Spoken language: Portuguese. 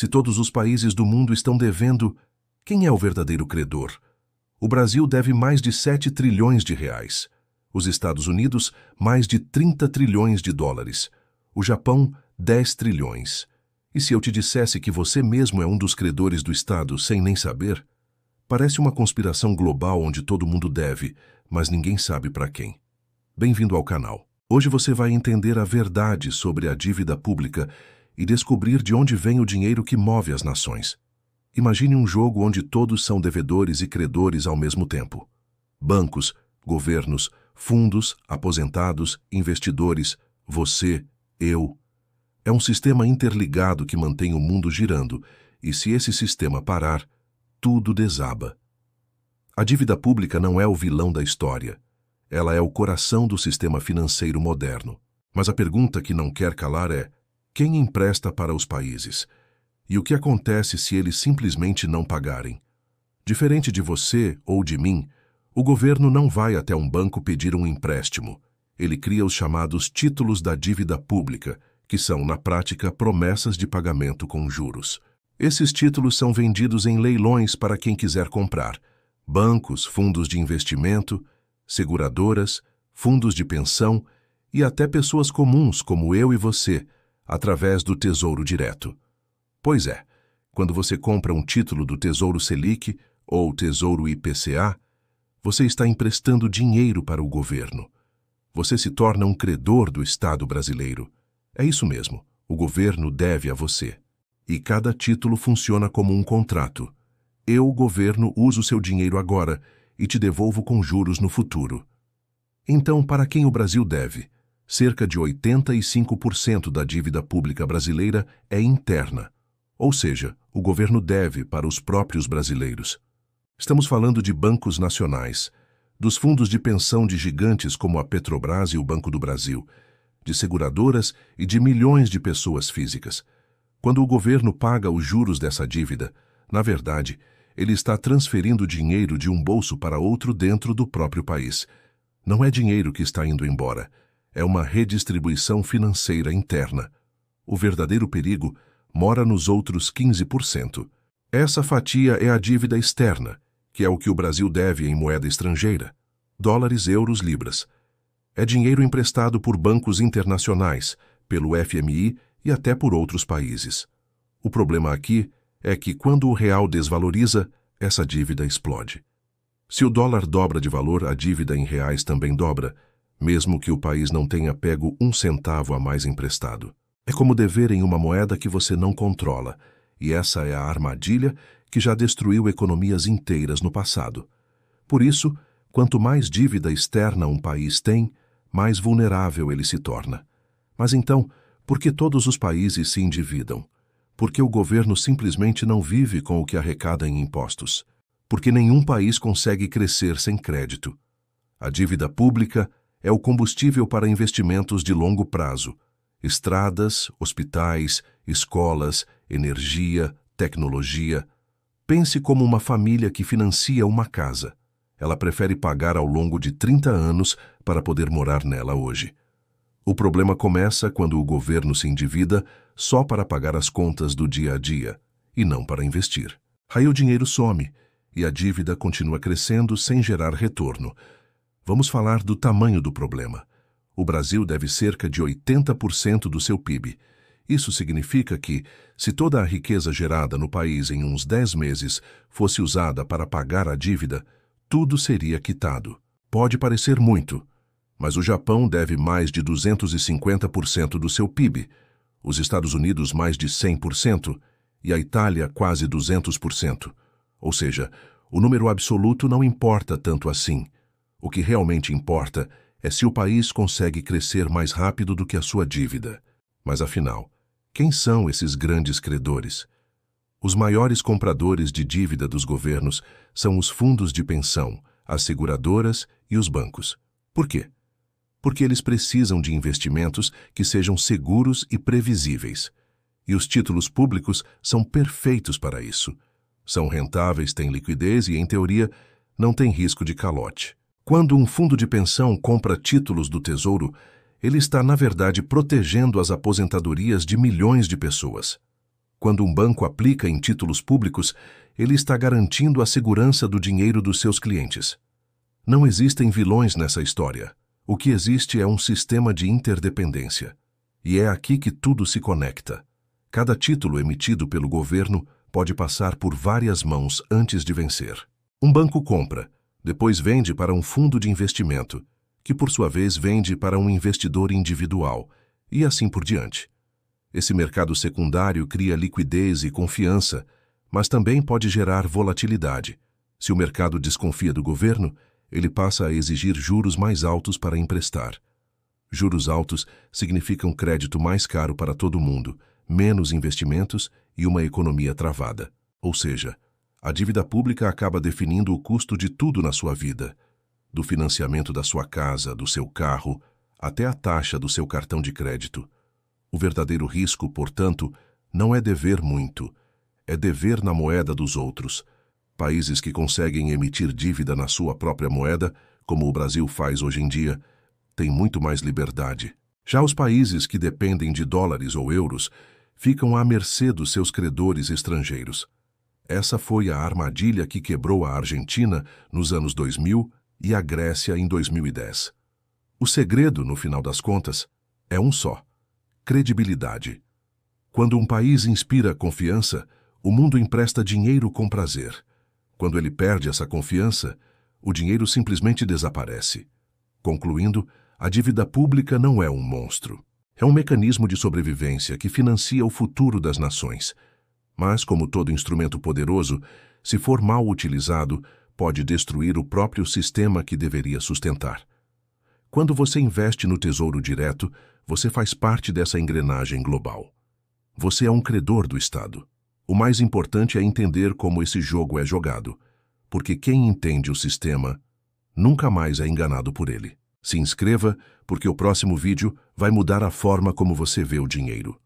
Se todos os países do mundo estão devendo, quem é o verdadeiro credor? O Brasil deve mais de 7 trilhões de reais. Os Estados Unidos, mais de 30 trilhões de dólares. O Japão, 10 trilhões. E se eu te dissesse que você mesmo é um dos credores do Estado sem nem saber? Parece uma conspiração global onde todo mundo deve, mas ninguém sabe para quem. Bem-vindo ao canal. Hoje você vai entender a verdade sobre a dívida pública e descobrir de onde vem o dinheiro que move as nações. Imagine um jogo onde todos são devedores e credores ao mesmo tempo. Bancos, governos, fundos, aposentados, investidores, você, eu. É um sistema interligado que mantém o mundo girando, e se esse sistema parar, tudo desaba. A dívida pública não é o vilão da história. Ela é o coração do sistema financeiro moderno. Mas a pergunta que não quer calar é: quem empresta para os países? E o que acontece se eles simplesmente não pagarem? Diferente de você ou de mim, o governo não vai até um banco pedir um empréstimo. Ele cria os chamados títulos da dívida pública, que são, na prática, promessas de pagamento com juros. Esses títulos são vendidos em leilões para quem quiser comprar. Bancos, fundos de investimento, seguradoras, fundos de pensão e até pessoas comuns como eu e você, através do Tesouro Direto. Pois é, quando você compra um título do Tesouro Selic ou Tesouro IPCA, você está emprestando dinheiro para o governo. Você se torna um credor do Estado brasileiro. É isso mesmo, o governo deve a você. E cada título funciona como um contrato. Eu, governo, uso seu dinheiro agora e te devolvo com juros no futuro. Então, para quem o Brasil deve? Cerca de 85% da dívida pública brasileira é interna. Ou seja, o governo deve para os próprios brasileiros. Estamos falando de bancos nacionais, dos fundos de pensão de gigantes como a Petrobras e o Banco do Brasil, de seguradoras e de milhões de pessoas físicas. Quando o governo paga os juros dessa dívida, na verdade, ele está transferindo dinheiro de um bolso para outro dentro do próprio país. Não é dinheiro que está indo embora, é uma redistribuição financeira interna. O verdadeiro perigo mora nos outros 15%. Essa fatia é a dívida externa, que é o que o Brasil deve em moeda estrangeira, dólares, euros, libras. É dinheiro emprestado por bancos internacionais, pelo FMI e até por outros países. O problema aqui é que quando o real desvaloriza, essa dívida explode. Se o dólar dobra de valor, a dívida em reais também dobra, mesmo que o país não tenha pego um centavo a mais emprestado. É como dever em uma moeda que você não controla, e essa é a armadilha que já destruiu economias inteiras no passado. Por isso, quanto mais dívida externa um país tem, mais vulnerável ele se torna. Mas então, por que todos os países se endividam? Porque o governo simplesmente não vive com o que arrecada em impostos. Porque nenhum país consegue crescer sem crédito. A dívida pública é o combustível para investimentos de longo prazo. Estradas, hospitais, escolas, energia, tecnologia. Pense como uma família que financia uma casa. Ela prefere pagar ao longo de 30 anos para poder morar nela hoje. O problema começa quando o governo se endivida só para pagar as contas do dia a dia, e não para investir. Aí o dinheiro some, e a dívida continua crescendo sem gerar retorno. Vamos falar do tamanho do problema. O Brasil deve cerca de 80% do seu PIB. Isso significa que, se toda a riqueza gerada no país em uns 10 meses fosse usada para pagar a dívida, tudo seria quitado. Pode parecer muito, mas o Japão deve mais de 250% do seu PIB, os Estados Unidos mais de 100% e a Itália quase 200%. Ou seja, o número absoluto não importa tanto assim. O que realmente importa é se o país consegue crescer mais rápido do que a sua dívida. Mas afinal, quem são esses grandes credores? Os maiores compradores de dívida dos governos são os fundos de pensão, as seguradoras e os bancos. Por quê? Porque eles precisam de investimentos que sejam seguros e previsíveis. E os títulos públicos são perfeitos para isso. São rentáveis, têm liquidez e, em teoria, não têm risco de calote. Quando um fundo de pensão compra títulos do Tesouro, ele está, na verdade, protegendo as aposentadorias de milhões de pessoas. Quando um banco aplica em títulos públicos, ele está garantindo a segurança do dinheiro dos seus clientes. Não existem vilões nessa história. O que existe é um sistema de interdependência. E é aqui que tudo se conecta. Cada título emitido pelo governo pode passar por várias mãos antes de vencer. Um banco compra, depois vende para um fundo de investimento, que por sua vez vende para um investidor individual, e assim por diante. Esse mercado secundário cria liquidez e confiança, mas também pode gerar volatilidade. Se o mercado desconfia do governo, ele passa a exigir juros mais altos para emprestar. Juros altos significam crédito mais caro para todo mundo, menos investimentos e uma economia travada. Ou seja, a dívida pública acaba definindo o custo de tudo na sua vida, do financiamento da sua casa, do seu carro, até a taxa do seu cartão de crédito. O verdadeiro risco, portanto, não é dever muito, é dever na moeda dos outros. Países que conseguem emitir dívida na sua própria moeda, como o Brasil faz hoje em dia, têm muito mais liberdade. Já os países que dependem de dólares ou euros ficam à mercê dos seus credores estrangeiros. Essa foi a armadilha que quebrou a Argentina nos anos 2000 e a Grécia em 2010. O segredo, no final das contas, é um só: credibilidade. Quando um país inspira confiança, o mundo empresta dinheiro com prazer. Quando ele perde essa confiança, o dinheiro simplesmente desaparece. Concluindo, a dívida pública não é um monstro. É um mecanismo de sobrevivência que financia o futuro das nações. Mas, como todo instrumento poderoso, se for mal utilizado, pode destruir o próprio sistema que deveria sustentar. Quando você investe no Tesouro Direto, você faz parte dessa engrenagem global. Você é um credor do Estado. O mais importante é entender como esse jogo é jogado, porque quem entende o sistema nunca mais é enganado por ele. Se inscreva, porque o próximo vídeo vai mudar a forma como você vê o dinheiro.